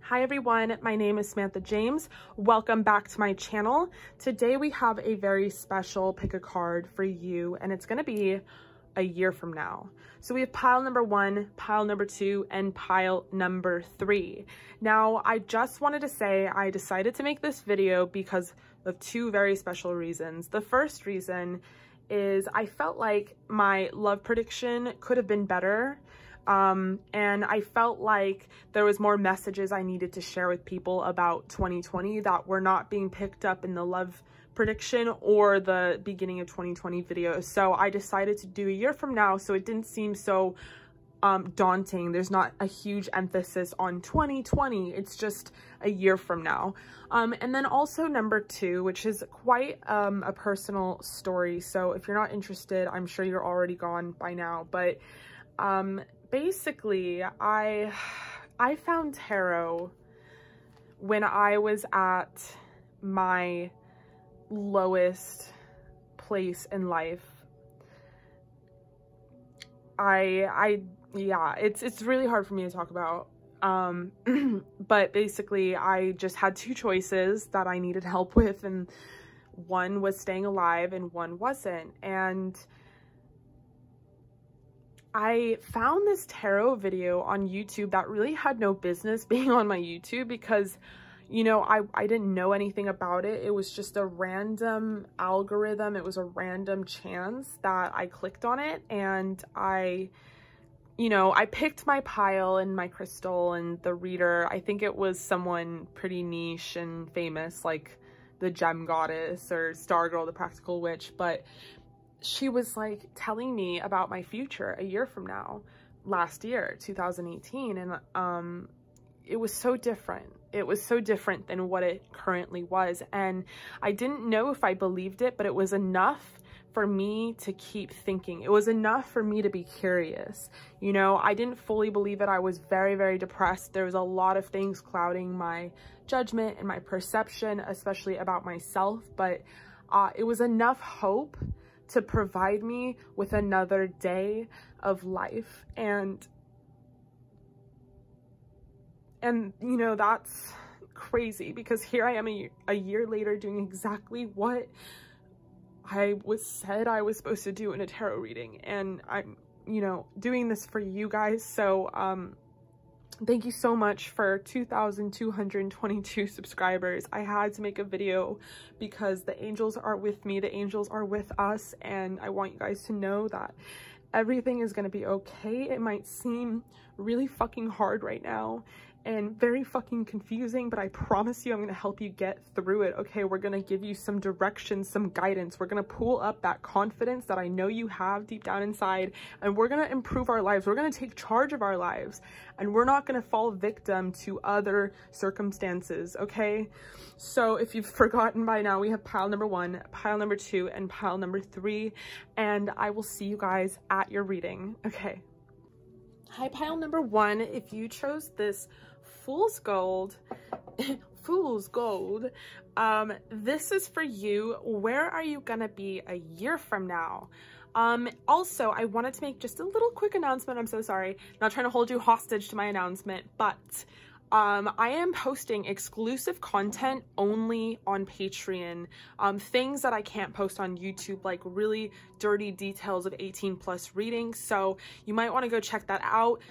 Hi everyone, my name is Samanthajamezz. Welcome back to my channel. Today we have a very special pick a card for you, and it's going to be a year from now. So we have pile number 1, pile number 2, and pile number 3. Now, I just wanted to say I decided to make this video because of two very special reasons. The first reason is I felt like my love prediction could have been better. And I felt like there was more messages I needed to share with people about 2020 that were not being picked up in the love prediction or the beginning of 2020 videos. So I decided to do a year from now so it didn't seem so daunting. There's not a huge emphasis on 2020. It's just a year from now. And then also number 2, which is quite a personal story. So if you're not interested, I'm sure you're already gone by now. But basically, I found tarot when I was at my lowest place in life. Yeah, it's really hard for me to talk about. But basically, I just had two choices that I needed help with, and one was staying alive and one wasn't. And I found this tarot video on YouTube that really had no business being on my YouTube because, you know, I didn't know anything about it. It was just a random algorithm. It was a random chance that I clicked on it, and I picked my pile and my crystal and the reader. I think it was someone pretty niche and famous, like the Gem Goddess or Stargirl, the Practical Witch, but she was like telling me about my future a year from now, last year, 2018. And it was so different. It was so different than what it currently was. And I didn't know if I believed it, but it was enough for me to keep thinking. It was enough for me to be curious. You know, I didn't fully believe it. I was very, very depressed. There was a lot of things clouding my judgment and my perception, especially about myself. But it was enough hope to provide me with another day of life. And you know, that's crazy because here I am a year later doing exactly what I said I was supposed to do in a tarot reading. And I'm, you know, doing this for you guys. So thank you so much for 2,222 subscribers. I had to make a video because the angels are with me. The angels are with us. And I want you guys to know that everything is going to be okay. It might seem really fucking hard right now and very fucking confusing, but I promise you I'm going to help you get through it. Okay, we're going to give you some direction, some guidance. We're going to pull up that confidence that I know you have deep down inside, and we're going to improve our lives. We're going to take charge of our lives, and we're not going to fall victim to other circumstances, okay? So if you've forgotten by now, we have pile number 1, pile number 2, and pile number 3, and I will see you guys at your reading. Okay. Hi, pile number 1. If you chose this Fool's Gold, this is for you. Where are you gonna be a year from now? Also, I wanted to make just a little quick announcement. I'm so sorry, not trying to hold you hostage to my announcement, but I am posting exclusive content only on Patreon, things that I can't post on YouTube, like really dirty details of 18+ readings. So you might want to go check that out.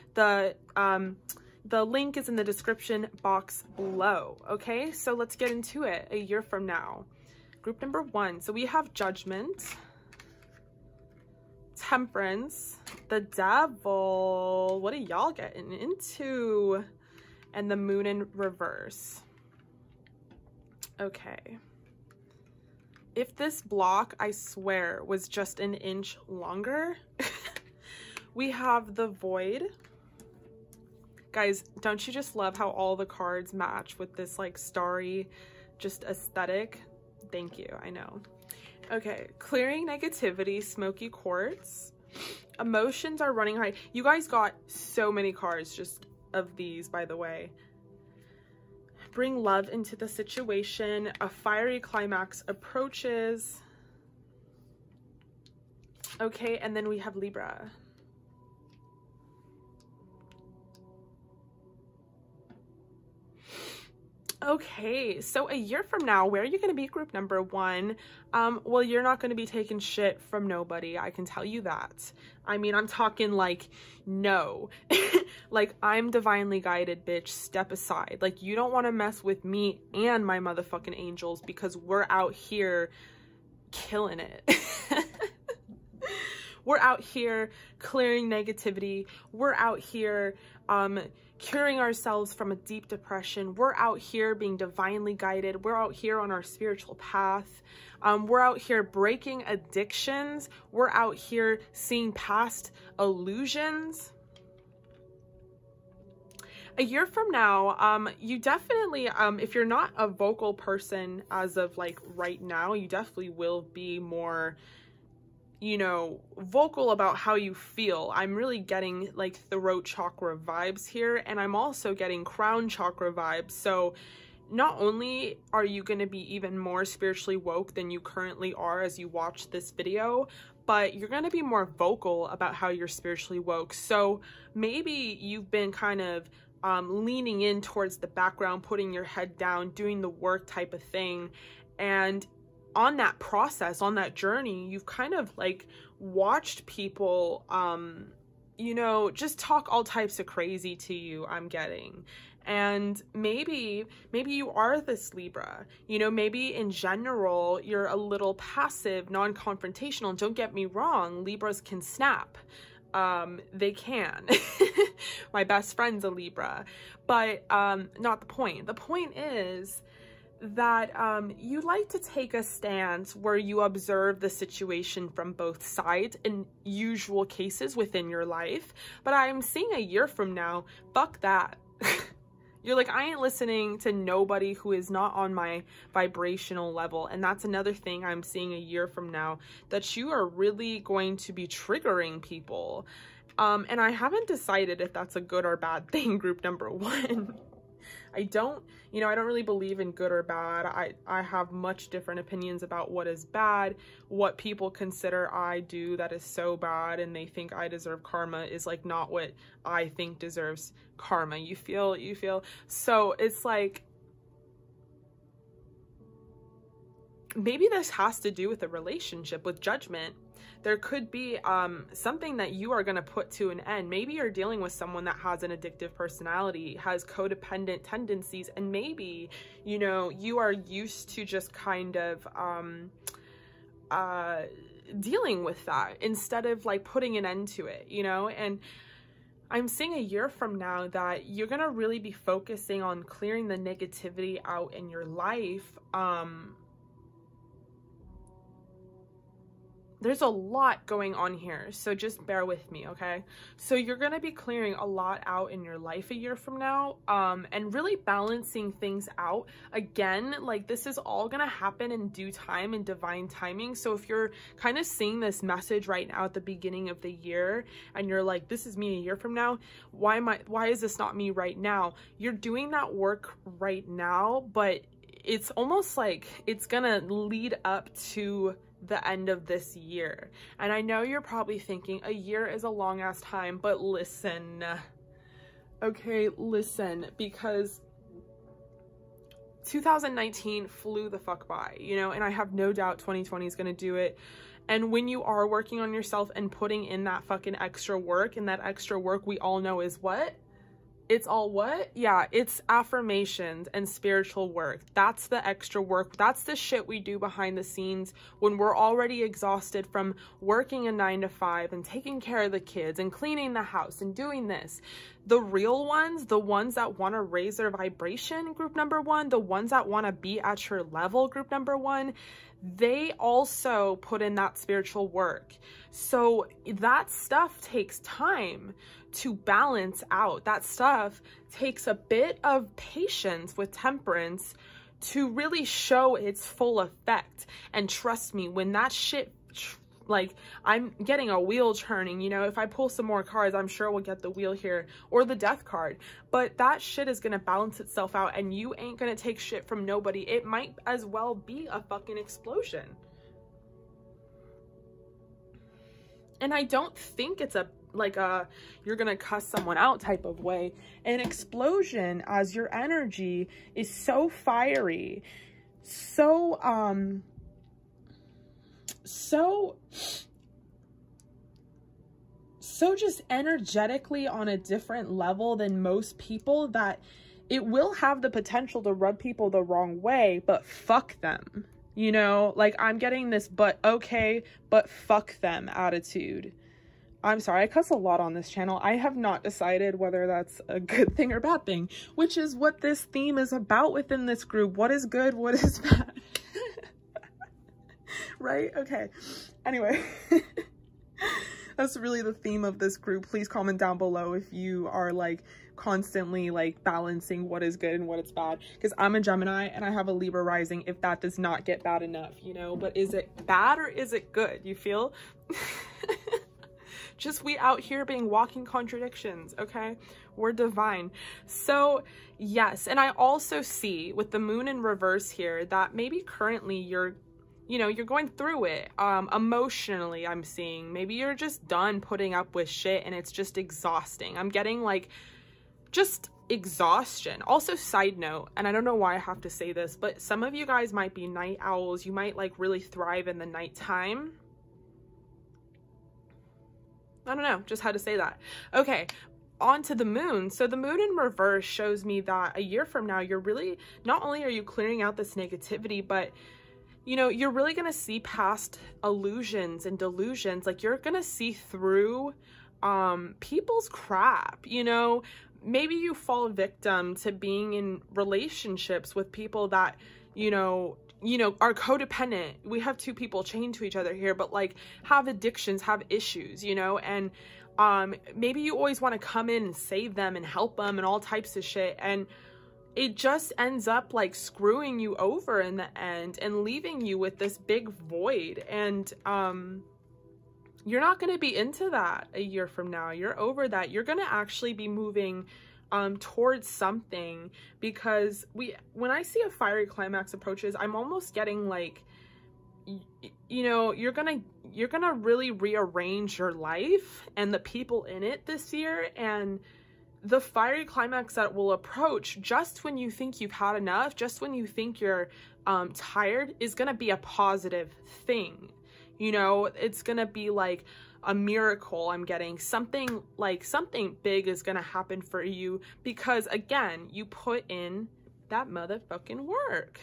The link is in the description box below. Okay, so let's get into it. A year from now. Group number 1. So we have Judgment, Temperance, the Devil. What are y'all getting into? And the Moon in reverse. Okay. If this block, I swear, was just an inch longer, we have the Void. Guys, don't you just love how all the cards match with this like starry just aesthetic? Thank you, I know. Okay, Clearing Negativity, Smoky Quartz. Emotions are running high. You guys got so many cards just of these, by the way. Bring love into the situation. A fiery climax approaches. Okay, and then we have Libra. Okay, so a year from now, where are you going to be, group number one? Well, you're not going to be taking shit from nobody. I can tell you that. I mean, I'm talking like, no. Like, I'm divinely guided, bitch. Step aside. Like, you don't want to mess with me and my motherfucking angels because we're out here killing it. We're out here clearing negativity. We're out here curing ourselves from a deep depression. We're out here being divinely guided. We're out here on our spiritual path. We're out here breaking addictions. We're out here seeing past illusions. A year from now, you definitely, if you're not a vocal person as of like right now, you definitely will be more, you know, vocal about how you feel. I'm really getting like throat chakra vibes here, and I'm also getting crown chakra vibes. So not only are you going to be even more spiritually woke than you currently are as you watch this video, but you're going to be more vocal about how you're spiritually woke. So maybe you've been kind of leaning in towards the background, putting your head down, doing the work type of thing. And on that process, on that journey, you've kind of like watched people, you know, just talk all types of crazy to you, I'm getting. And maybe you are this Libra, you know, maybe in general, you're a little passive, non-confrontational. Don't get me wrong, Libras can snap. They can. My best friend's a Libra, but not the point. The point is that you like to take a stance where you observe the situation from both sides in usual cases within your life. But I'm seeing a year from now, fuck that. You're like, I ain't listening to nobody who is not on my vibrational level. And that's another thing I'm seeing a year from now, that you are really going to be triggering people. And I haven't decided if that's a good or bad thing, group number one. I don't really believe in good or bad. I have much different opinions about what is bad. What people consider I do that is so bad and they think I deserve karma is like not what I think deserves karma. You feel? So it's like, maybe this has to do with a relationship, with judgment. There could be something that you are going to put to an end. Maybe you're dealing with someone that has an addictive personality, has codependent tendencies, and maybe, you know, you are used to just kind of dealing with that instead of like putting an end to it, you know? And I'm seeing a year from now that you're going to really be focusing on clearing the negativity out in your life. There's a lot going on here, so just bear with me, okay? So you're going to be clearing a lot out in your life a year from now, and really balancing things out. Again, like, this is all going to happen in due time and divine timing. So if you're kind of seeing this message right now at the beginning of the year, and you're like, this is me a year from now, why is this not me right now? You're doing that work right now, but it's almost like it's going to lead up to the end of this year. And I know you're probably thinking a year is a long ass time, but listen, okay, listen, because 2019 flew the fuck by, you know, and I have no doubt 2020 is going to do it. And when you are working on yourself and putting in that fucking extra work, and that extra work we all know is what? It's all what? Yeah, it's affirmations and spiritual work. That's the extra work. That's the shit we do behind the scenes when we're already exhausted from working a 9-to-5 and taking care of the kids and cleaning the house and doing this. The real ones, the ones that want to raise their vibration, group number one, the ones that want to be at your level, group number one, they also put in that spiritual work. So that stuff takes time to balance out. That stuff takes a bit of patience with temperance to really show its full effect. And trust me, when that shit, like, I'm getting a wheel turning, you know, if I pull some more cards, I'm sure we'll get the wheel here or the death card, but that shit is going to balance itself out, and you ain't going to take shit from nobody. It might as well be a fucking explosion. And I don't think it's a you're gonna cuss someone out type of way. An explosion, as your energy is so fiery, so just energetically on a different level than most people, that it will have the potential to rub people the wrong way, but fuck them. You know, like, I'm getting this but okay, but fuck them attitude. I'm sorry, I cuss a lot on this channel. I have not decided whether that's a good thing or bad thing, which is what this theme is about within this group. What is good? What is bad? Right? Okay. Anyway, that's really the theme of this group. Please comment down below if you are like constantly like balancing what is good and what is bad, because I'm a Gemini and I have a Libra rising, if that does not get bad enough, you know. But is it bad or is it good? You feel? Just we out here being walking contradictions, okay? We're divine. So yes, and I also see with the moon in reverse here that maybe currently you're going through it emotionally. I'm seeing maybe you're just done putting up with shit and it's just exhausting. I'm getting like just exhaustion. Also, side note, and I don't know why I have to say this, but some of you guys might be night owls. You might like really thrive in the nighttime. I don't know, just had to say that. Okay, on to the moon. So the moon in reverse shows me that a year from now, you're really, not only are you clearing out this negativity, but you know, you're really gonna see past illusions and delusions. Like, you're gonna see through people's crap, you know. Maybe you fall victim to being in relationships with people that, you know, are codependent. We have two people chained to each other here, but like have addictions, have issues, you know, and maybe you always want to come in and save them and help them and all types of shit, and it just ends up like screwing you over in the end and leaving you with this big void. And you're not going to be into that a year from now. You're over that. You're going to actually be moving towards something, because when I see a fiery climax approaches, I'm almost getting like, you know, you're gonna really rearrange your life and the people in it this year. And the fiery climax that will approach just when you think you've had enough, just when you think you're tired, is gonna be a positive thing. You know, it's gonna be like a miracle. I'm getting something big is gonna happen for you, because again, you put in that motherfucking work.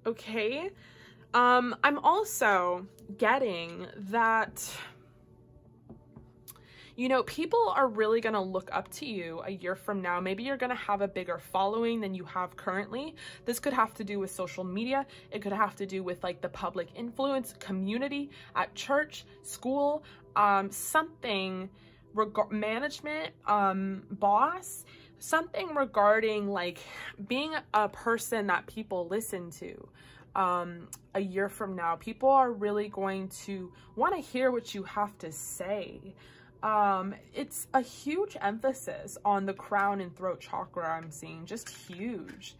Okay. I'm also getting that, you know, people are really going to look up to you a year from now. Maybe you're going to have a bigger following than you have currently. This could have to do with social media. It could have to do with like the public influence, community, at church, school, something, management, boss, something regarding like being a person that people listen to. A year from now, people are really going to want to hear what you have to say. It's a huge emphasis on the crown and throat chakra. I'm seeing just huge.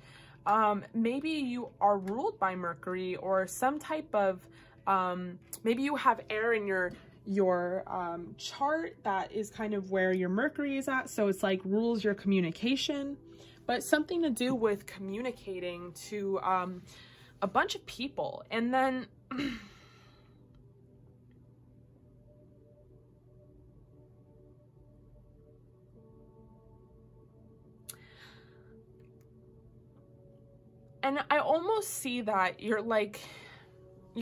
Maybe you are ruled by Mercury or some type of, maybe you have air in your chart. That is kind of where your Mercury is at. So it's like rules your communication, but something to do with communicating to, a bunch of people. And then and I almost see that you're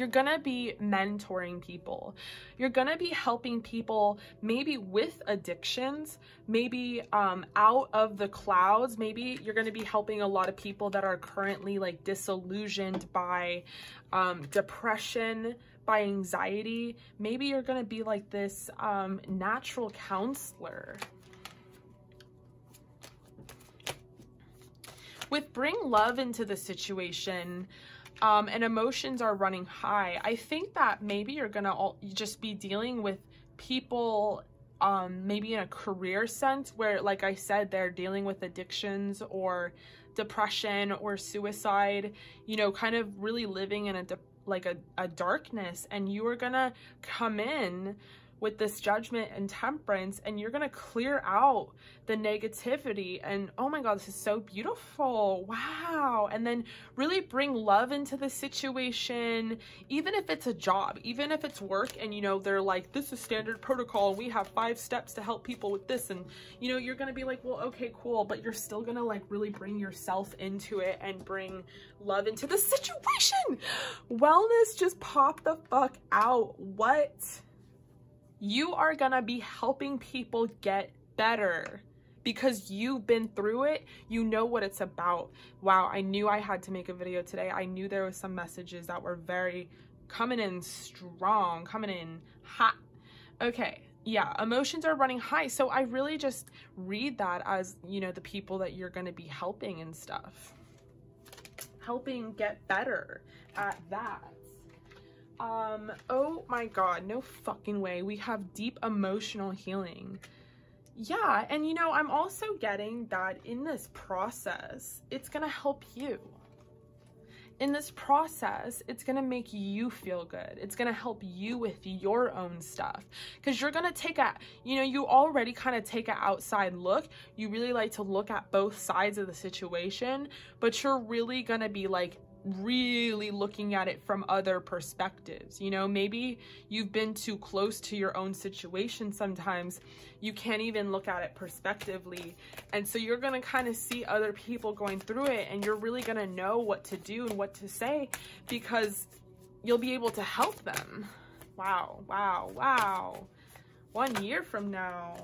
gonna be mentoring people. You're gonna be helping people maybe with addictions, maybe out of the clouds. Maybe you're gonna be helping a lot of people that are currently like disillusioned by depression, by anxiety. Maybe you're gonna be like this natural counselor. With bring love into the situation, and emotions are running high, I think that maybe you're gonna just be dealing with people, maybe in a career sense, where, like I said, they're dealing with addictions or depression or suicide, you know, kind of really living in a darkness, and you are gonna come in with this Judgment and Temperance, and you're gonna clear out the negativity. And oh my God, this is so beautiful. Wow. And then really bring love into the situation, even if it's a job, even if it's work, and you know, they're like, this is standard protocol and we have 5 steps to help people with this, and you know, you're gonna be like, well, okay, cool, but you're still gonna like really bring yourself into it and bring love into the situation. Wellness just popped the fuck out. What? You are gonna be helping people get better because you've been through it. You know what it's about. Wow, I knew I had to make a video today. I knew there was some messages that were very coming in strong, coming in hot. Okay, yeah, emotions are running high. So I really just read that as, you know, the people that you're gonna be helping and stuff. Helping get better at that. Oh my God, no fucking way. We have deep emotional healing. Yeah, and you know, I'm also getting that in this process, it's gonna help you. In this process, it's gonna make you feel good. It's gonna help you with your own stuff. Because you're gonna take a, you know, you already kind of take an outside look. You really like to look at both sides of the situation, but you're really gonna be like, really looking at it from other perspectives. You know, maybe you've been too close to your own situation. Sometimes you can't even look at it perspectively, and so you're gonna kind of see other people going through it, and you're really gonna know what to do and what to say because you'll be able to help them. Wow, wow, wow. 1 year from now,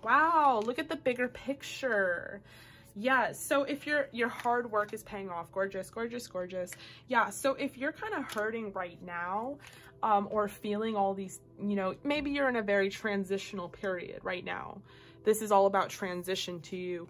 wow, look at the bigger picture. Yeah, so if your hard work is paying off, gorgeous, gorgeous, gorgeous. Yeah, so if you're kind of hurting right now, or feeling all these, you know, maybe you're in a very transitional period right now. This is all about transition to you.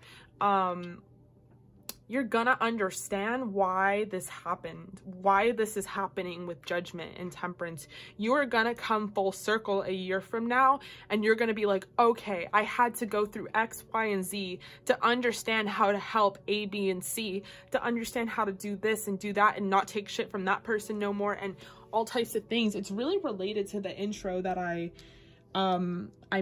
You're gonna understand why this happened, why this is happening with Judgment and Temperance. You're gonna come full circle a year from now, and you're gonna be like, okay, I had to go through X, Y, and Z to understand how to help A, B, and C, to understand how to do this and do that and not take shit from that person no more, and all types of things. It's really related to the intro that I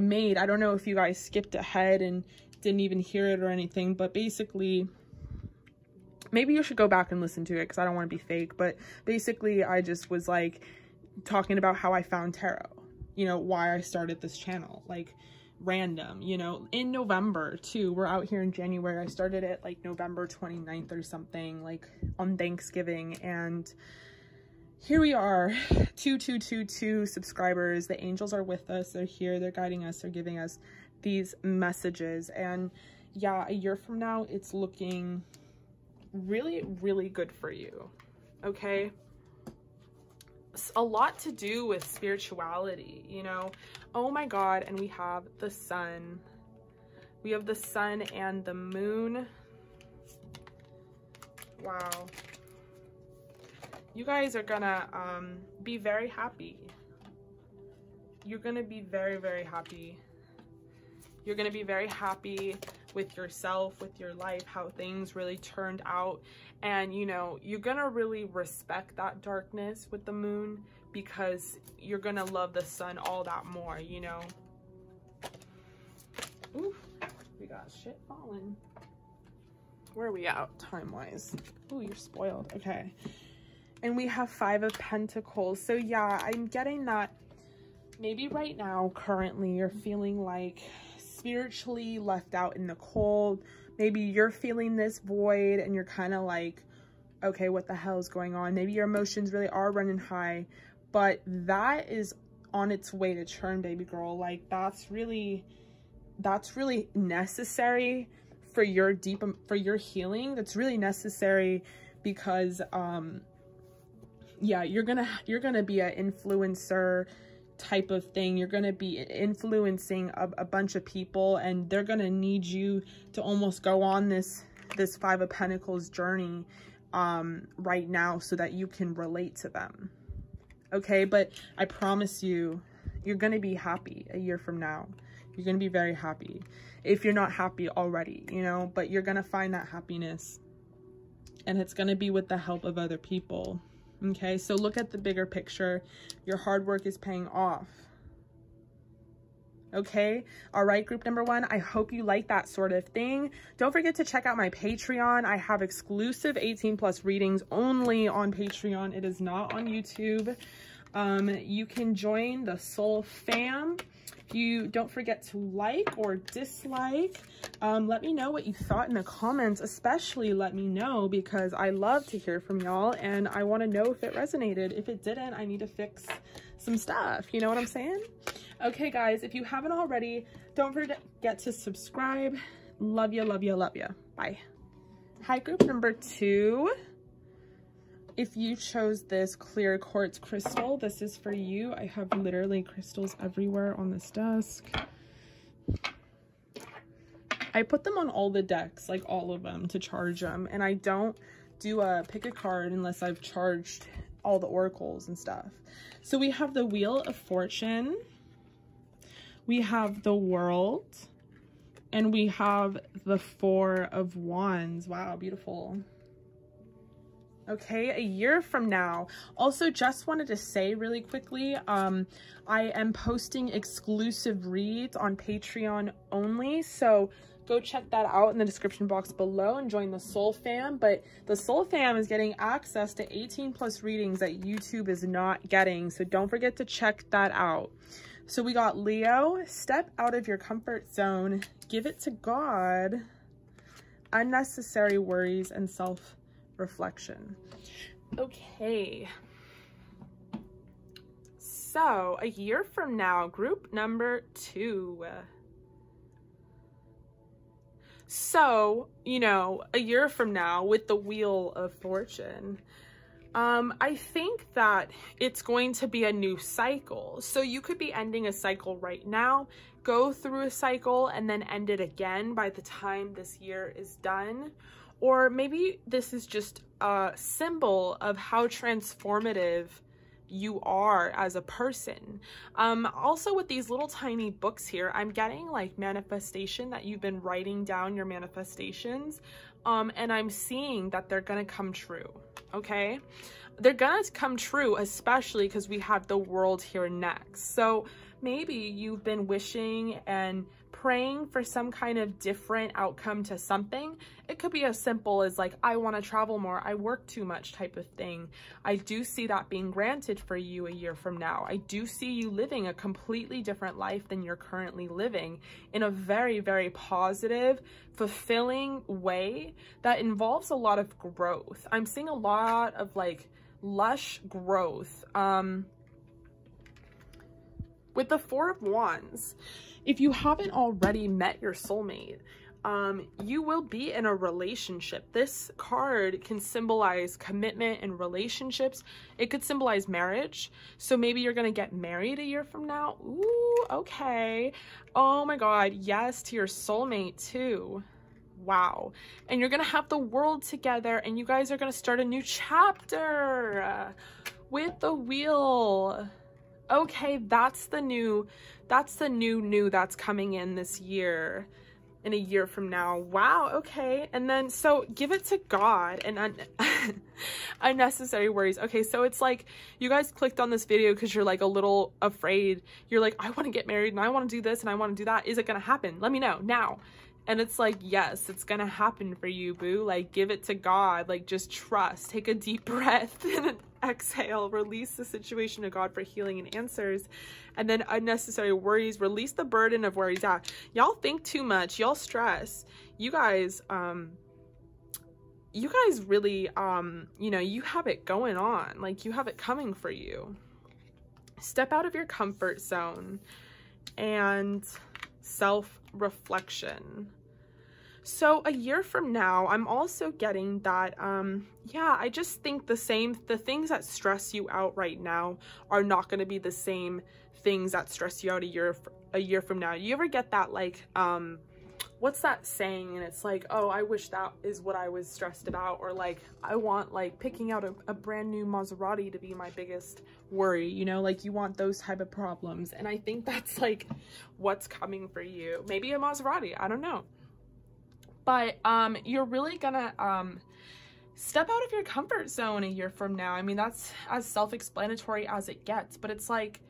made. I don't know if you guys skipped ahead and didn't even hear it or anything, but basically, maybe you should go back and listen to it because I don't want to be fake, but basically I just was like talking about how I found tarot, you know, why I started this channel, like random, you know, in November too. We're out here in January. I started it like November 29th or something, like on Thanksgiving, and here we are, 2222 subscribers. The angels are with us. They're here. They're guiding us. They're giving us these messages. And yeah, a year from now, it's looking really, really good for you. Okay. It's a lot to do with spirituality, you know. Oh my God. And we have the sun. We have the sun and the moon. Wow. You guys are gonna be very happy. You're gonna be very, very happy. You're gonna be very happy with yourself, with your life, how things really turned out. And you know, you're gonna really respect that darkness with the moon because you're gonna love the sun all that more, you know. Ooh, we got shit falling. Where are we at time-wise? Ooh, you're spoiled. Okay. And we have 5 of Pentacles. So yeah, I'm getting that maybe right now, currently, you're feeling like spiritually left out in the cold. Maybe you're feeling this void and you're kind of like, okay, what the hell is going on? Maybe your emotions really are running high, but that is on its way to turn, baby girl. Like that's really necessary for your healing. That's really necessary because yeah, you're gonna be an influencer type of thing. You're gonna be influencing a bunch of people, and they're gonna need you to almost go on this 5 of Pentacles journey right now so that you can relate to them. Okay, but I promise you, you're gonna be happy a year from now. You're gonna be very happy if you're not happy already, you know, but you're gonna find that happiness, and it's gonna be with the help of other people. Okay, so look at the bigger picture. Your hard work is paying off. Okay. All right, group number 1, I hope you like that sort of thing. Don't forget to check out my Patreon. I have exclusive 18+ readings only on Patreon. It is not on YouTube. You can join the Soul Fam. You don't forget to like or dislike. Let me know what you thought in the comments, especially let me know, because I love to hear from y'all and I want to know if it resonated. If it didn't, I need to fix some stuff. You know what I'm saying? Okay, guys, if you haven't already, don't forget to subscribe. Love ya, love ya, love ya. Bye. Hi, group number 2. If you chose this clear quartz crystal, this is for you. I have literally crystals everywhere on this desk. I put them on all the decks, like all of them, to charge them. And I don't do a pick a card unless I've charged all the oracles and stuff. So we have the Wheel of Fortune. We have the World. And we have the Four of Wands. Wow, beautiful. Okay, a year from now. Also, just wanted to say really quickly, I am posting exclusive reads on Patreon only, so go check that out in the description box below and join the Soul Fam. But the Soul Fam is getting access to 18+ readings that YouTube is not getting, so don't forget to check that out. So we got Leo, step out of your comfort zone, give it to God, unnecessary worries and self-reflection. Okay, so a year from now, group number 2. So, you know, a year from now with the Wheel of Fortune, I think that it's going to be a new cycle. So you could be ending a cycle right now, go through a cycle, and then end it again by the time this year is done. Or maybe this is just a symbol of how transformative you are as a person. Also with these little tiny books here, I'm getting like manifestation, that you've been writing down your manifestations, and I'm seeing that they're gonna come true. Okay, they're gonna come true, especially because we have the World here next. So maybe you've been wishing and praying for some kind of different outcome to something. It could be as simple as like, I want to travel more, I work too much type of thing. I do see that being granted for you a year from now. I do see you living a completely different life than you're currently living, in a very, very positive, fulfilling way that involves a lot of growth. I'm seeing a lot of like lush growth. With the Four of Wands, if you haven't already met your soulmate, you will be in a relationship. This card can symbolize commitment and relationships. It could symbolize marriage. So maybe you're going to get married a year from now. Ooh, okay. Oh my God. Yes, to your soulmate too. Wow. And you're going to have the World together, and you guys are going to start a new chapter with the Wheel. Okay, that's the new that's coming in this year, in a year from now. Wow, okay. And then, so give it to God and unnecessary worries. Okay, so it's like you guys clicked on this video because you're like a little afraid. You're like, I want to get married and I want to do this and I want to do that. Is it going to happen? Let me know now. And it's like, yes, it's gonna happen for you, boo. Like, give it to God. Like, just trust. Take a deep breath and exhale. Release the situation to God for healing and answers. And then unnecessary worries. Release the burden of worries. Yeah, y'all think too much. Y'all stress. You guys really, you know, you have it going on. Like, you have it coming for you. Step out of your comfort zone and self-reflection. So a year from now, I'm also getting that, yeah, I just think the things that stress you out right now are not going to be the same things that stress you out a year from now. You ever get that, like, what's that saying? And it's like, oh, I wish that is what I was stressed about. Or like, I want like picking out a brand new Maserati to be my biggest worry, you know, like you want those type of problems. And I think that's like what's coming for you. Maybe a Maserati, I don't know. But you're really gonna step out of your comfort zone a year from now. I mean, that's as self-explanatory as it gets, but it's like,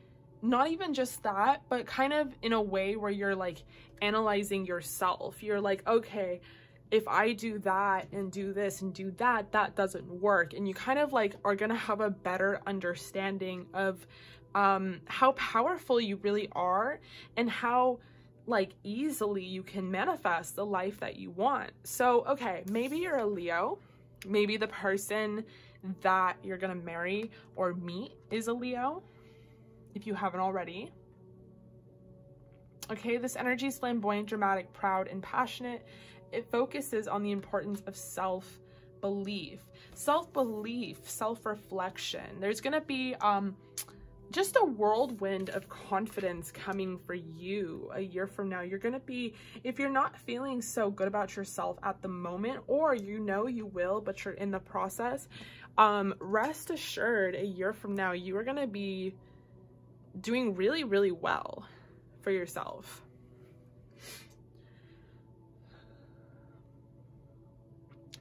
not even just that, but kind of in a way where you're like analyzing yourself. You're like, okay, if I do that and do this and do that, that doesn't work. And you kind of like are gonna have a better understanding of how powerful you really are and how like easily you can manifest the life that you want. So, okay, maybe you're a Leo. Maybe the person that you're gonna marry or meet is a Leo, if you haven't already. Okay, this energy is flamboyant, dramatic, proud, and passionate. It focuses on the importance of self-belief, self-reflection. There's gonna be just a whirlwind of confidence coming for you a year from now. You're gonna be, if you're not feeling so good about yourself at the moment, or you know you will, but you're in the process, rest assured a year from now, you are gonna be doing really, really well for yourself.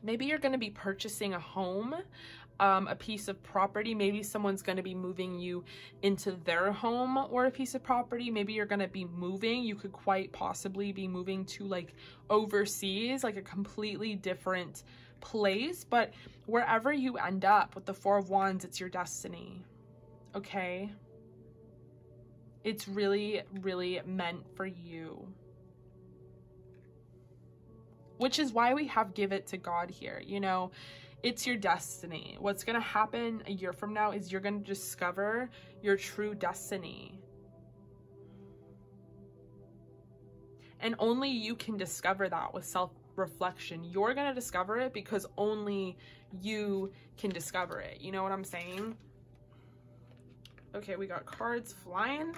Maybe you're going to be purchasing a home, a piece of property. Maybe someone's going to be moving you into their home or a piece of property. Maybe you're going to be moving. You could quite possibly be moving to like overseas, like a completely different place. But wherever you end up with the Four of Wands, it's your destiny. Okay? It's really, really meant for you. Which is why we have give it to God here. You know, it's your destiny. What's going to happen a year from now is you're going to discover your true destiny. And only you can discover that with self-reflection. You're going to discover it because only you can discover it. You know what I'm saying? Okay, we got cards flying.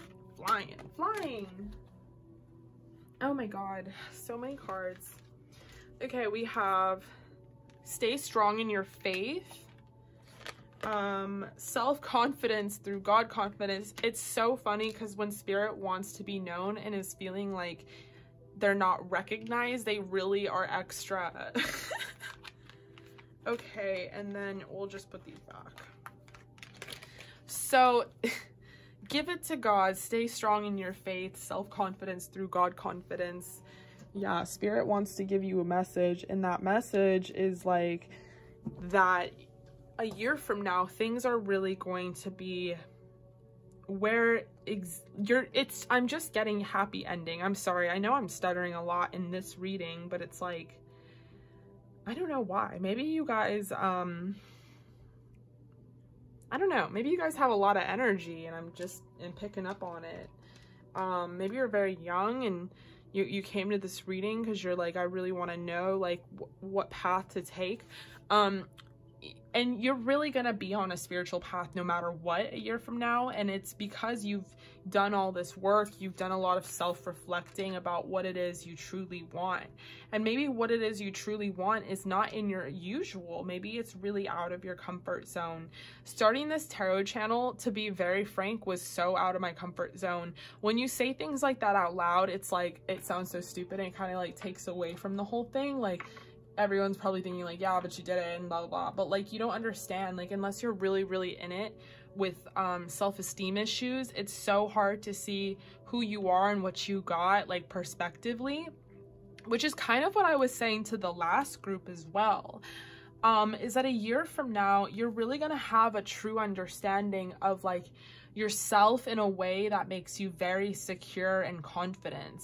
Oh my God, so many cards. Okay, we have stay strong in your faith, self-confidence through God confidence. It's so funny because when spirit wants to be known and is feeling like they're not recognized, they really are extra. Okay, and then we'll just put these back. So give it to God, stay strong in your faith, self-confidence through God confidence. Yeah, spirit wants to give you a message, and that message is like that a year from now things are really going to be where I'm just getting happy ending. I'm sorry, I know I'm stuttering a lot in this reading, but it's like, I don't know why. Maybe you guys I don't know, maybe you guys have a lot of energy and I'm picking up on it. Maybe you're very young and you came to this reading because you're like, I really want to know like what path to take. And you're really gonna be on a spiritual path no matter what a year from now, and it's because you've done all this work, you've done a lot of self-reflecting about what it is you truly want. And maybe what it is you truly want is not in your usual, maybe it's really out of your comfort zone. Starting this tarot channel, to be very frank, was so out of my comfort zone. When you say things like that out loud, it's like, it sounds so stupid and it kind of like takes away from the whole thing. Like, everyone's probably thinking like, yeah, but you did it and blah, blah, blah. But like, you don't understand, like, unless you're really, really in it with self-esteem issues, it's so hard to see who you are and what you got, like, perspectively, which is kind of what I was saying to the last group as well. Is that a year from now, you're really gonna have a true understanding of like yourself in a way that makes you very secure and confident.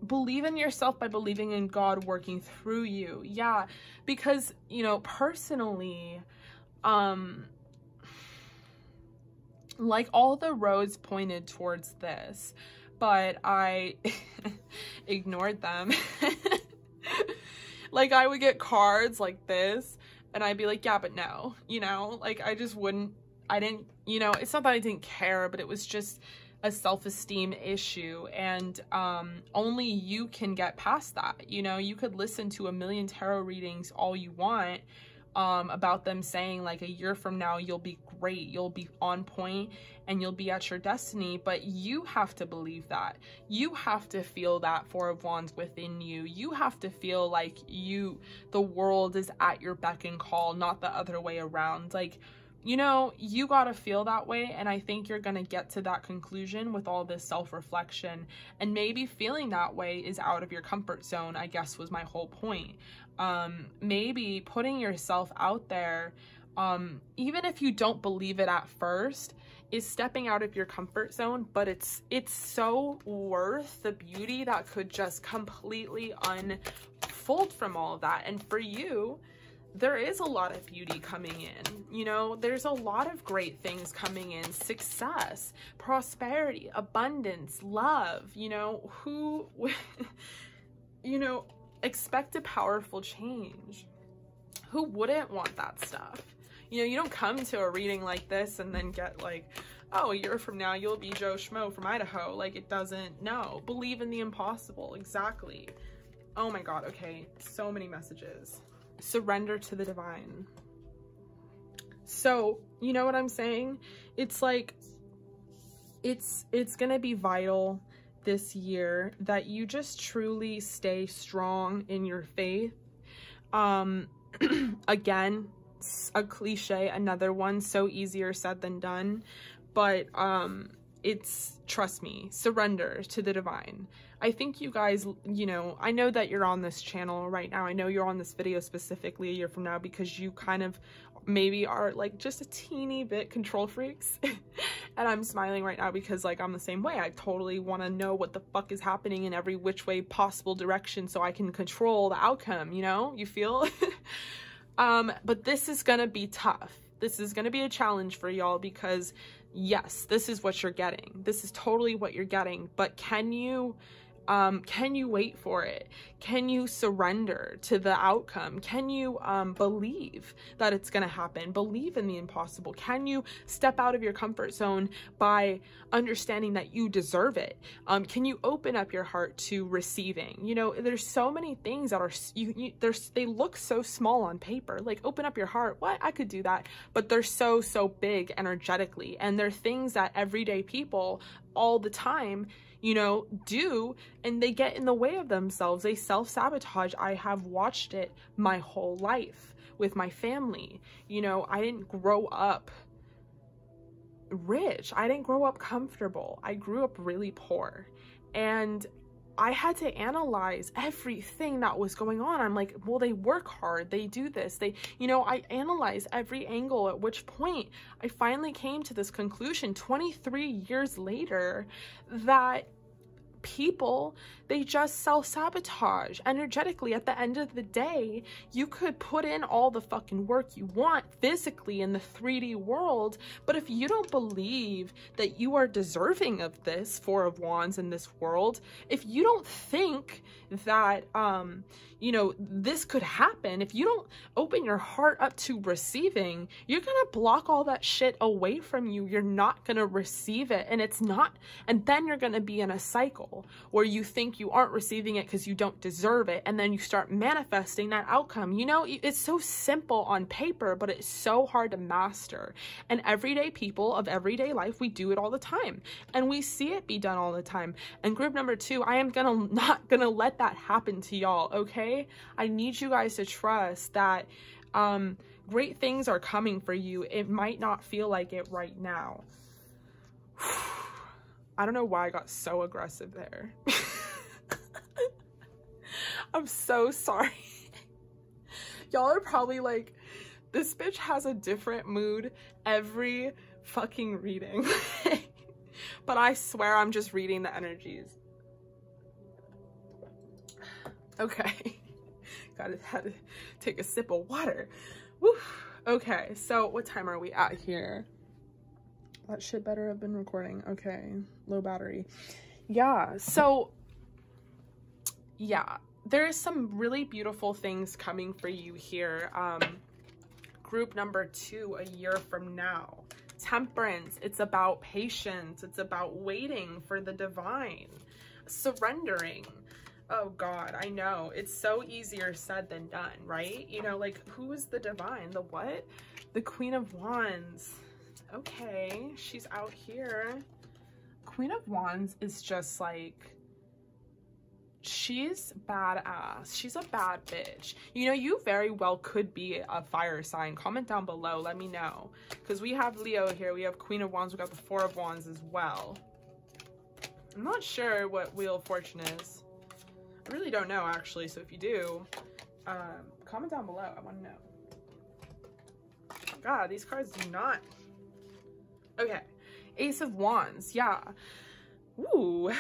Believe in yourself by believing in God working through you. Yeah, because, you know, personally, like, all the roads pointed towards this, but I ignored them. Like, I would get cards like this and I'd be like, yeah, but no, you know, like, I didn't, you know, it's not that I didn't care, but it was just a self-esteem issue, and only you can get past that. You know, you could listen to a million tarot readings all you want about them saying like a year from now you'll be great, you'll be on point, and you'll be at your destiny, but you have to believe that. You have to feel that Four of Wands within you. You have to feel like the world is at your beck and call, not the other way around. Like, you know, you gotta feel that way, and I think you're gonna get to that conclusion with all this self-reflection, and maybe feeling that way is out of your comfort zone, I guess was my whole point. Maybe putting yourself out there, even if you don't believe it at first, is stepping out of your comfort zone, but it's so worth the beauty that could just completely unfold from all of that. And for you, there is a lot of beauty coming in, you know, there's a lot of great things coming in, success, prosperity, abundance, love, you know, you know, expect a powerful change. Who wouldn't want that stuff? You know, you don't come to a reading like this and then get like, oh, a year from now, you'll be Joe Schmo from Idaho. Like, it doesn't, no. Believe in the impossible. Exactly. Oh my God. Okay. So many messages. Surrender to the divine. So, you know what I'm saying? It's like, it's going to be vital this year that you just truly stay strong in your faith. Again, a cliche, another one, so easier said than done, but it's, trust me, surrender to the divine. I think you guys, you know, I know that you're on this channel right now. I know you're on this video specifically a year from now because you kind of maybe are like just a teeny bit control freaks. And I'm smiling right now because like I'm the same way. I totally want to know what the fuck is happening in every which way possible direction so I can control the outcome, you know? You feel? But this is gonna be tough. This is gonna be a challenge for y'all because yes, this is what you're getting. This is totally what you're getting, but can you wait for it? Can you surrender to the outcome? Can you believe that it's gonna happen? Believe in the impossible. Can you step out of your comfort zone by understanding that you deserve it? Can you open up your heart to receiving? You know, there's so many things that are, they look so small on paper. Like, open up your heart. What? I could do that. But they're so big energetically. And they're things that everyday people all the time, you know, do, and they get in the way of themselves. They self-sabotage. I have watched it my whole life with my family. You know, I didn't grow up rich. I didn't grow up comfortable. I grew up really poor. And I had to analyze everything that was going on. I'm like, well, they work hard. They do this. They, you know, I analyzed every angle, at which point I finally came to this conclusion 23 years later that people, they just self-sabotage energetically. At the end of the day, you could put in all the fucking work you want physically in the 3D world, but if you don't believe that you are deserving of this Four of Wands in this world, if you don't think that you know, this could happen, if you don't open your heart up to receiving, you're gonna block all that shit away from you. You're not gonna receive it, and it's not, and then you're gonna be in a cycle where you think you aren't receiving it because you don't deserve it, and then you start manifesting that outcome. You know, it's so simple on paper, but it's so hard to master. And everyday people of everyday life, we do it all the time, and we see it be done all the time. And group number 2, I am not gonna let that happen to y'all, okay? I need you guys to trust that great things are coming for you. It might not feel like it right now. I don't know why I got so aggressive there. I'm so sorry. Y'all are probably like, this bitch has a different mood every fucking reading. But I swear I'm just reading the energies. Okay. Had to take a sip of water. Woo. Okay, so what time are we at here? That shit better have been recording. Okay, low battery. Yeah, so yeah, there is some really beautiful things coming for you here. Group number 2, a year from now. Temperance, it's about patience. It's about waiting for the divine. Surrendering. Oh God, I know. It's so easier said than done, right? You know, like, who is the divine? The what? The Queen of Wands. Okay, she's out here. Queen of Wands is just like, she's badass. She's a bad bitch. You know, you very well could be a fire sign. Comment down below, let me know, because we have Leo here, we have Queen of Wands, we got the Four of Wands as well. I'm not sure what Wheel of Fortune is. I really don't know, actually, so if you do, comment down below. I want to know. God, these cards do not. Okay, Ace of Wands. Yeah. Ooh.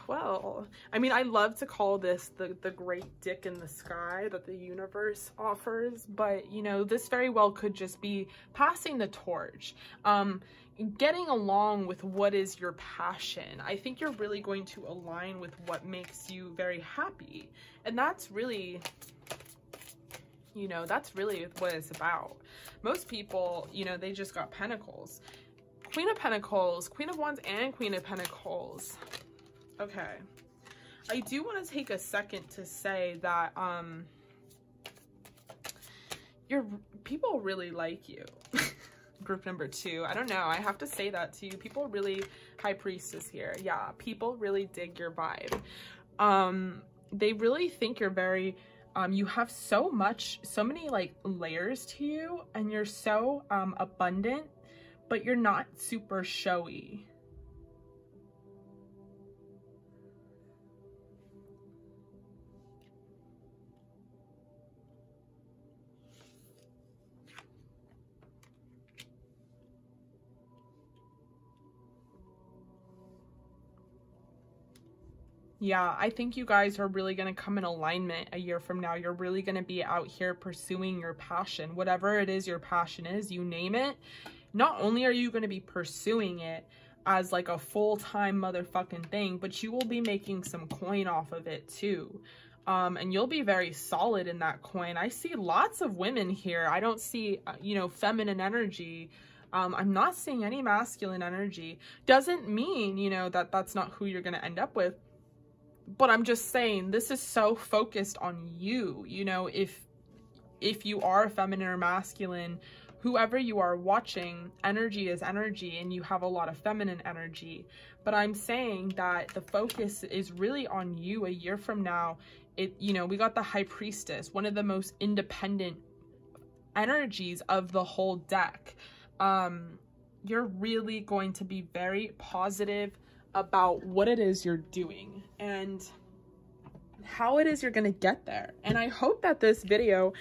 Well, I mean, I love to call this the great dick in the sky that the universe offers, but, you know, this very well could just be passing the torch, getting along with what is your passion. I think you're really going to align with what makes you very happy, and that's really, you know, that's really what it's about. Most people, you know, they just got Pentacles. Queen of Pentacles, Queen of Wands, and Queen of Pentacles. Okay, I do want to take a second to say that people really like you. Group number 2. I don't know, I have to say that to you. People really, High Priestess here. Yeah, people really dig your vibe. They really think you're very you have so many like layers to you, and you're so abundant, but you're not super showy. Yeah, I think you guys are really going to come in alignment a year from now. You're really going to be out here pursuing your passion. Whatever it is your passion is, you name it. Not only are you going to be pursuing it as like a full-time motherfucking thing, but you will be making some coin off of it too. And you'll be very solid in that coin. I see lots of women here. I don't see, you know, feminine energy. I'm not seeing any masculine energy. Doesn't mean, you know, that that's not who you're going to end up with. But I'm just saying, this is so focused on you. You know, if you are feminine or masculine, whoever you are watching, energy is energy, and you have a lot of feminine energy. But I'm saying that the focus is really on you a year from now. You know, we got the High Priestess, one of the most independent energies of the whole deck. You're really going to be very positive about what it is you're doing and how it is you're going to get there. And I hope that this video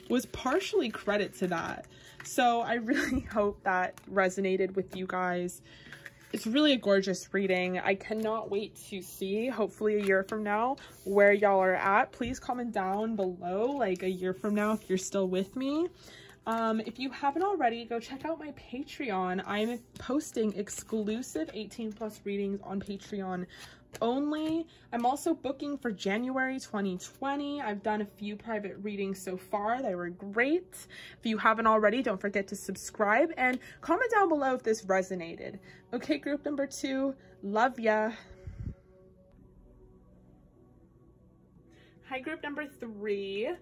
was partially credit to that. So I really hope that resonated with you guys. It's really a gorgeous reading. I cannot wait to see, hopefully a year from now, where y'all are at. Please comment down below, like a year from now, if you're still with me. If you haven't already, go check out my Patreon. I'm posting exclusive 18+ readings on Patreon only. I'm also booking for January 2020. I've done a few private readings so far. They were great. If you haven't already, don't forget to subscribe and comment down below if this resonated. Okay, group number 2, love ya. Hi, group number 3.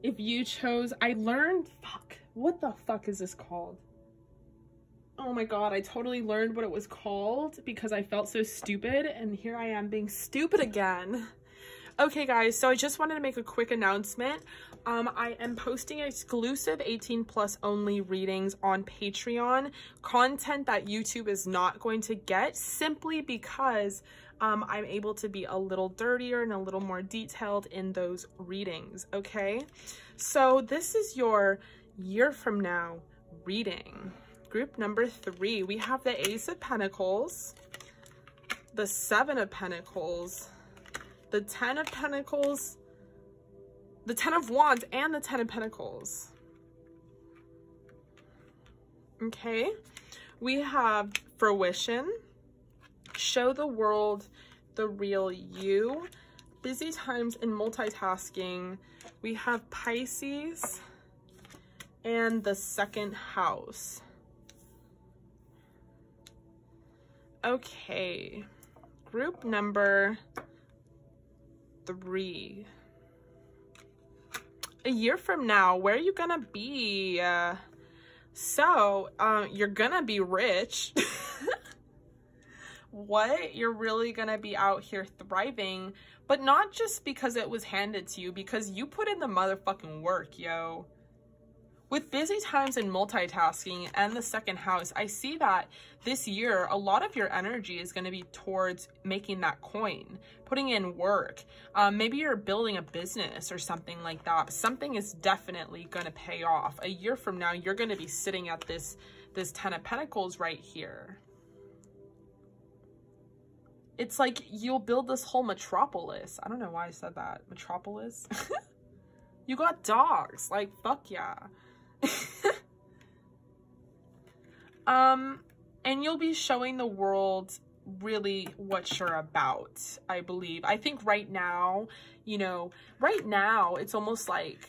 If you chose, I learned, fuck, what the fuck is this called? Oh my god, I totally learned what it was called because I felt so stupid, and here I am being stupid again. Okay guys, so I just wanted to make a quick announcement. I am posting exclusive 18+ only readings on Patreon, content that YouTube is not going to get, simply because I'm able to be a little dirtier and a little more detailed in those readings, okay? So this is your year from now reading. Group number 3, we have the Ace of Pentacles, the 7 of Pentacles, the 10 of Pentacles, the 10 of Wands, and the 10 of Pentacles. Okay, we have Fruition, Show the World the Real You, Busy Times and Multitasking. We have Pisces and the 2nd house. Okay, group number 3. A year from now, where are you gonna be? You're gonna be rich. what? You're really gonna be out here thriving, but not just because it was handed to you, because you put in the motherfucking work, yo. With busy times and multitasking and the second house, I see that this year, a lot of your energy is going to be towards making that coin, putting in work. Maybe you're building a business or something like that. But something is definitely going to pay off. A year from now, you're going to be sitting at this 10 of Pentacles right here. It's like you'll build this whole metropolis. I don't know why I said that. Metropolis? You got dogs. Like, fuck yeah. And you'll be showing the world really what you're about, I believe. I think right now, you know, right now, it's almost like,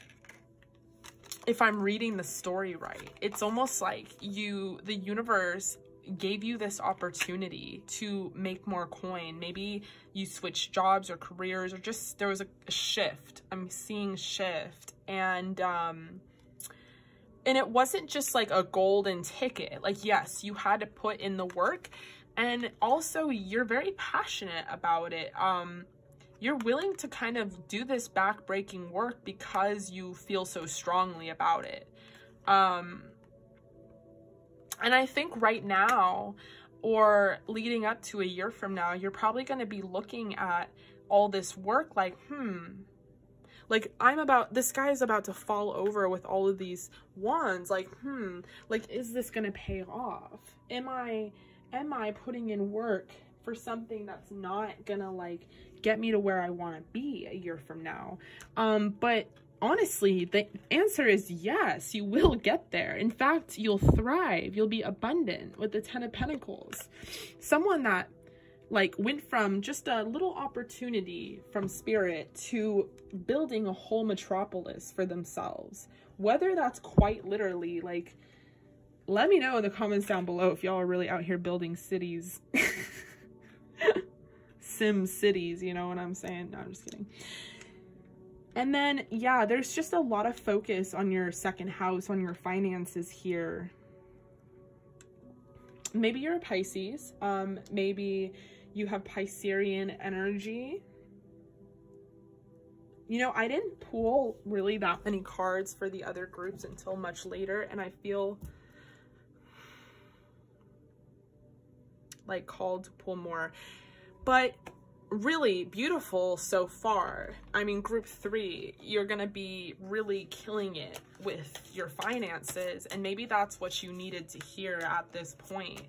if I'm reading the story right, it's almost like the universe gave you this opportunity to make more coin. Maybe you switched jobs or careers, or just there was a shift. I'm seeing shift. And it wasn't just like a golden ticket. Like, yes, you had to put in the work, and also you're very passionate about it. You're willing to kind of do this back-breaking work because you feel so strongly about it. And I think right now, or leading up to a year from now, you're probably going to be looking at all this work like, like, this guy is about to fall over with all of these wands. Like, like, is this going to pay off? Am I putting in work for something that's not going to, like, get me to where I want to be a year from now? But honestly, the answer is yes, you will get there. In fact, you'll thrive. You'll be abundant with the 10 of Pentacles. Someone that, like, went from just a little opportunity from spirit to building a whole metropolis for themselves. Whether that's quite literally, like, let me know in the comments down below if y'all are really out here building cities. Sim cities, you know what I'm saying? No, I'm just kidding. And then, yeah, there's just a lot of focus on your second house, on your finances here. Maybe you're a Pisces. Maybe you have Piscean energy. You know, I didn't pull really that many cards for the other groups until much later, and I feel like called to pull more. But really beautiful so far. I mean, group 3, you're gonna be really killing it with your finances, and maybe that's what you needed to hear at this point.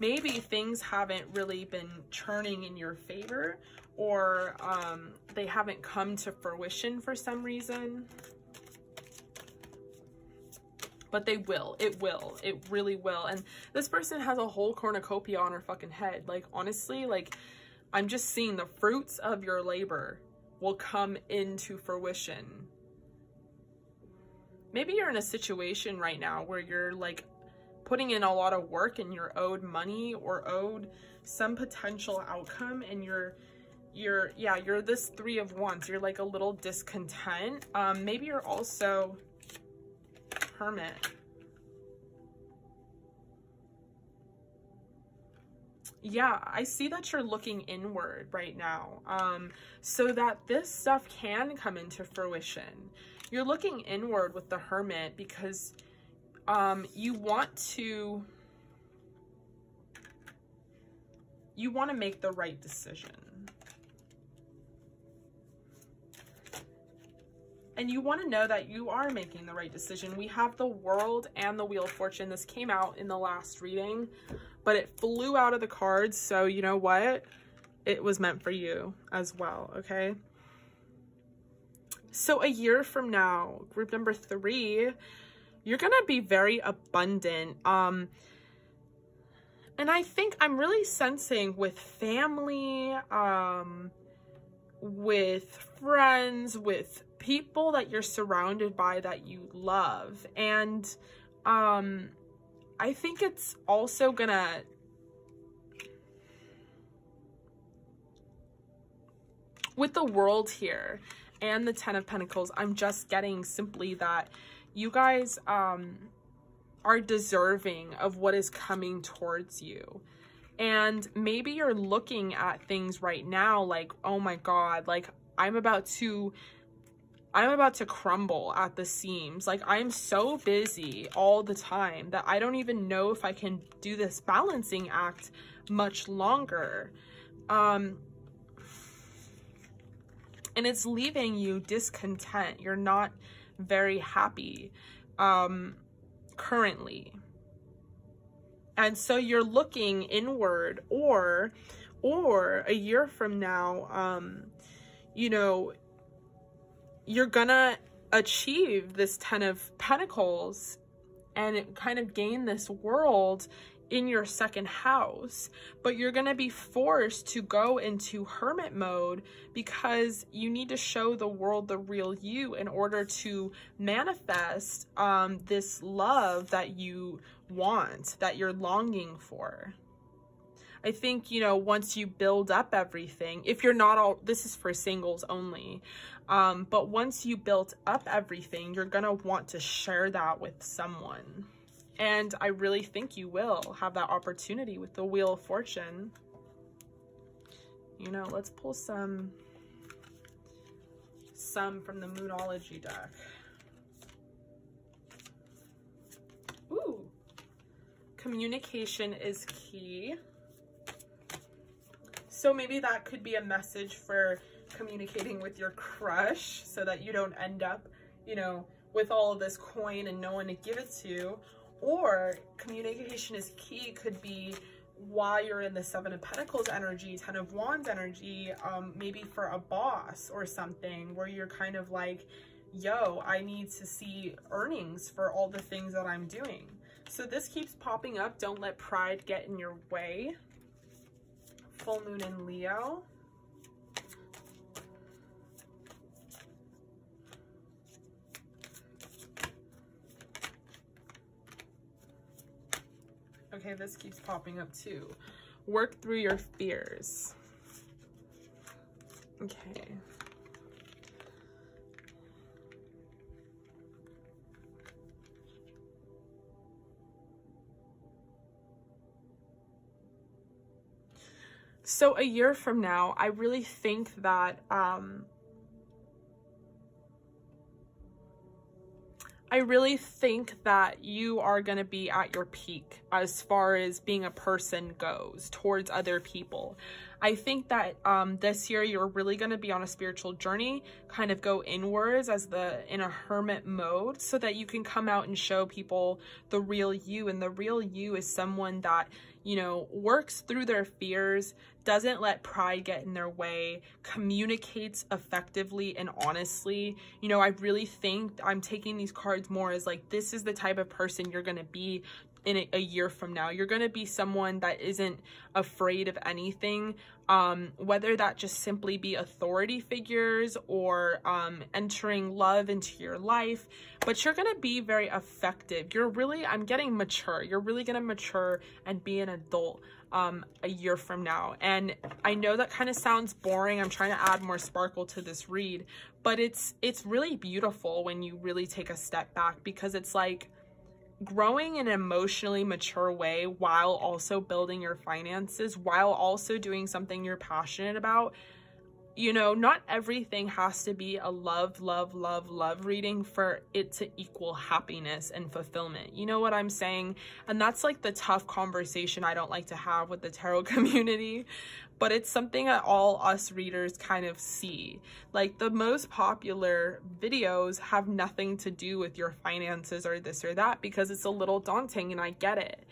Maybe things haven't really been churning in your favor, or they haven't come to fruition for some reason, but they will. It really will. And this person has a whole cornucopia on her fucking head. Like, honestly, like, I'm just seeing the fruits of your labor will come into fruition. Maybe you're in a situation right now where you're, like, putting in a lot of work and you're owed money or owed some potential outcome, and you're this 3 of Wands. You're, like, a little discontent. Maybe you're also Hermit. Yeah, I see that you're looking inward right now, so that this stuff can come into fruition. You're looking inward with the Hermit because you want to make the right decision. And you want to know that you are making the right decision. We have the World and the Wheel of Fortune. This came out in the last reading, but it flew out of the cards. So you know what? It was meant for you as well, okay? So a year from now, group number 3, you're going to be very abundant. And I think I'm really sensing with family, with friends, with people that you're surrounded by that you love. And I think it's also gonna with the World here and the 10 of Pentacles, I'm just getting simply that you guys are deserving of what is coming towards you. And maybe you're looking at things right now like, oh my God, like I'm about to crumble at the seams. Like I'm so busy all the time that I don't even know if I can do this balancing act much longer. And it's leaving you discontent. You're not very happy currently. And so you're looking inward, or a year from now, you know, you're gonna achieve this 10 of Pentacles and kind of gain this world in your second house, but you're gonna be forced to go into hermit mode because you need to show the world the real you in order to manifest this love that you want, that you're longing for. I think, you know, once you build up everything, if you're not all, this is for singles only, but once you built up everything, you're gonna want to share that with someone. And I really think you will have that opportunity with the Wheel of Fortune. You know, let's pull some from the Moonology deck. Ooh, communication is key. So maybe that could be a message for communicating with your crush so that you don't end up, you know, with all of this coin and no one to give it to. Or communication is key could be while you're in the 7 of Pentacles energy, 10 of Wands energy, maybe for a boss or something where you're kind of like, yo, I need to see earnings for all the things that I'm doing. So this keeps popping up. Don't let pride get in your way. Full moon in Leo. Okay, this keeps popping up too. Work through your fears. Okay. So a year from now, I really think that you are going to be at your peak as far as being a person goes towards other people. I think that this year you're really going to be on a spiritual journey, kind of go inwards in a hermit mode so that you can come out and show people the real you. And the real you is someone that, you know, works through their fears, doesn't let pride get in their way, communicates effectively and honestly. You know, I really think I'm taking these cards more as like, this is the type of person you're going to be in a year from now. You're going to be someone that isn't afraid of anything, whether that just simply be authority figures or entering love into your life, but you're going to be very effective. I'm getting mature. You're really going to mature and be an adult a year from now. And I know that kind of sounds boring. I'm trying to add more sparkle to this read, but it's really beautiful when you really take a step back, because it's like growing in an emotionally mature way while also building your finances, while also doing something you're passionate about. You know, not everything has to be a love reading for it to equal happiness and fulfillment. You know what I'm saying? And that's like the tough conversation I don't like to have with the tarot community, but it's something that all us readers kind of see. Like the most popular videos have nothing to do with your finances or this or that, because it's a little daunting, and I get it.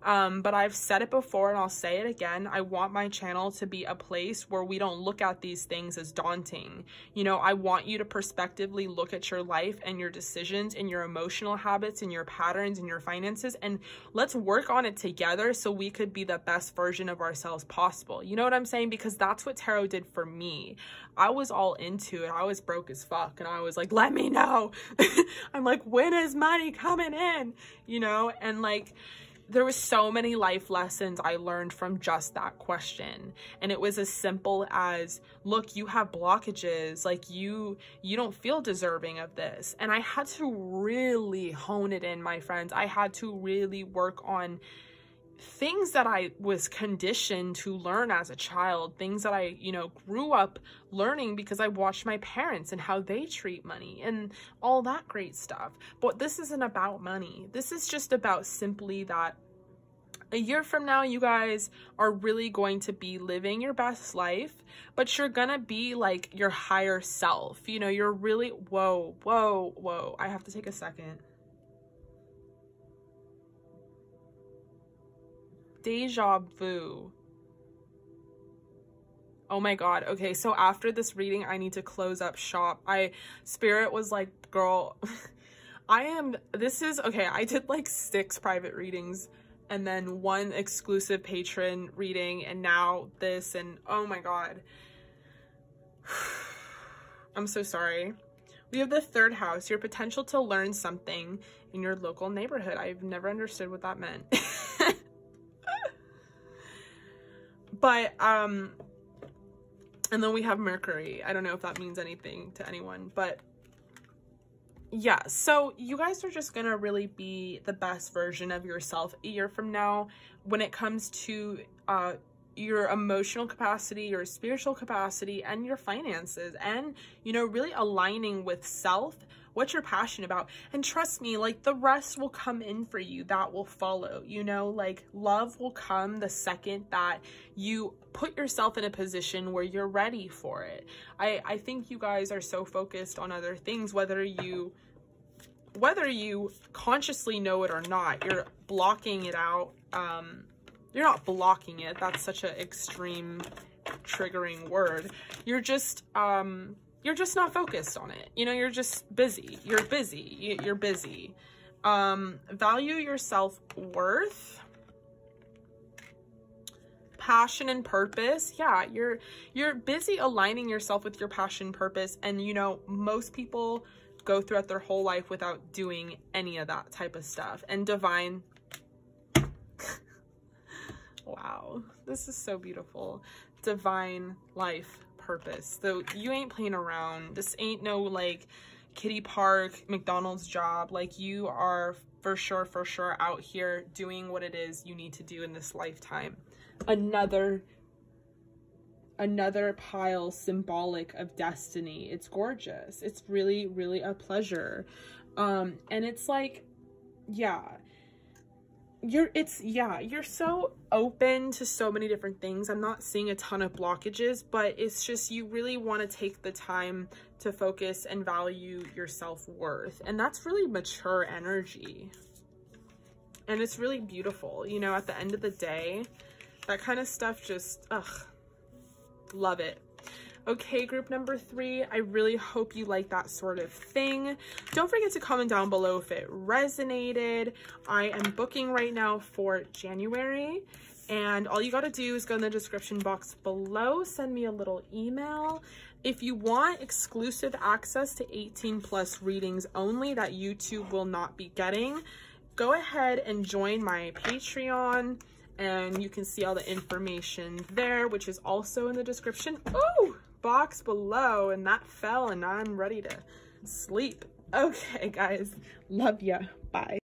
But I've said it before and I'll say it again. I want my channel to be a place where we don't look at these things as daunting. You know, I want you to prospectively look at your life and your decisions and your emotional habits and your patterns and your finances, and let's work on it together so we could be the best version of ourselves possible. You know what I'm saying? Because that's what tarot did for me. I was all into it. I was broke as fuck, and I was like, let me know. I'm like, when is money coming in? You know, and like, there was so many life lessons I learned from just that question. And it was as simple as, look, you have blockages, like you don't feel deserving of this. And I had to really hone it in, my friends. I had to really work on things that I was conditioned to learn as a child, things that I, you know, grew up learning because I watched my parents and how they treat money and all that great stuff. But this isn't about money. This is just about simply that a year from now, you guys are really going to be living your best life, but you're gonna be like your higher self. You know, you're really, whoa, whoa, whoa. I have to take a second. Deja vu. Oh my God. Okay, so after this reading, I need to close up shop. Spirit was like, girl, okay, I did like 6 private readings and then 1 exclusive patron reading and now this, and oh my God. I'm so sorry. We have the 3rd house, your potential to learn something in your local neighborhood. I've never understood what that meant. But, and then we have Mercury. I don't know if that means anything to anyone, but yeah. So you guys are just gonna really be the best version of yourself a year from now when it comes to your emotional capacity, your spiritual capacity, and your finances, and, you know, really aligning with self, what you're passionate about. And trust me, like, the rest will come in for you. That will follow, you know, like, love will come the second that you put yourself in a position where you're ready for it. I think you guys are so focused on other things, whether you consciously know it or not, you're blocking it out. You're not blocking it. That's such an extreme triggering word. You're just not focused on it. You know, you're just busy. You're busy. You're busy. Value your self-worth. Passion and purpose. Yeah, you're busy aligning yourself with your passion, purpose. And, you know, most people go throughout their whole life without doing any of that type of stuff. And divine. Wow, this is so beautiful. Divine life purpose. So you ain't playing around. This ain't no like kiddie park McDonald's job. Like, you are for sure out here doing what it is you need to do in this lifetime. Another pile symbolic of destiny. It's gorgeous. It's really, really a pleasure. And it's like, yeah, you're so open to so many different things. I'm not seeing a ton of blockages, but it's just, you really want to take the time to focus and value your self-worth. And that's really mature energy. And it's really beautiful. You know, at the end of the day, that kind of stuff just, love it. Okay, group number 3, I really hope you like that sort of thing. Don't forget to comment down below if it resonated. I am booking right now for January, and all you got to do is go in the description box below, send me a little email. If you want exclusive access to 18+ readings only that YouTube will not be getting, go ahead and join my Patreon, and you can see all the information there, which is also in the description box below. And that fell, and I'm ready to sleep. Okay, guys, love ya. Bye.